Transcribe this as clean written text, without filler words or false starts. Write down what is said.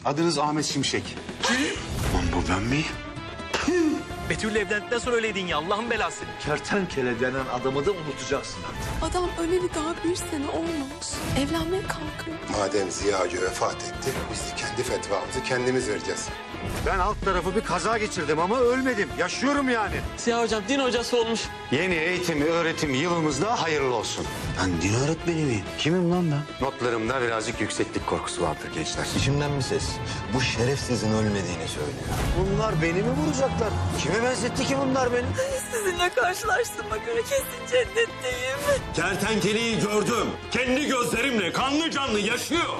Adınız Ahmet Şimşek. Lan bu ben miyim? Betül'le evlendikten sonra öyleydin ya, Allah'ın belası. Kertenkele denen adamı da unutacaksın artık. Adam öleli daha 1 sene olmamış. Evlenmeye kalkıyor. Madem Ziya Hoca vefat etti, biz de kendi fetvamızı kendimiz vereceğiz. Ben alt tarafı bir kaza geçirdim ama ölmedim. Yaşıyorum yani. Ziya hocam din hocası olmuş. Yeni eğitim öğretim yılımızda hayırlı olsun. Ben din öğretmeni miyim? Kimim lan ben? Notlarımda birazcık yükseklik korkusu vardır gençler. İçimden bir ses bu şerefsizin ölmediğini söylüyor. Bunlar beni mi vuracaklar? Kime benzetti ki bunlar beni? Sizinle karşılaştığıma göre kesin cennetteyim. Kertenkeleyi gördüm. Kendi gözlerimle kanlı canlı yaşıyor.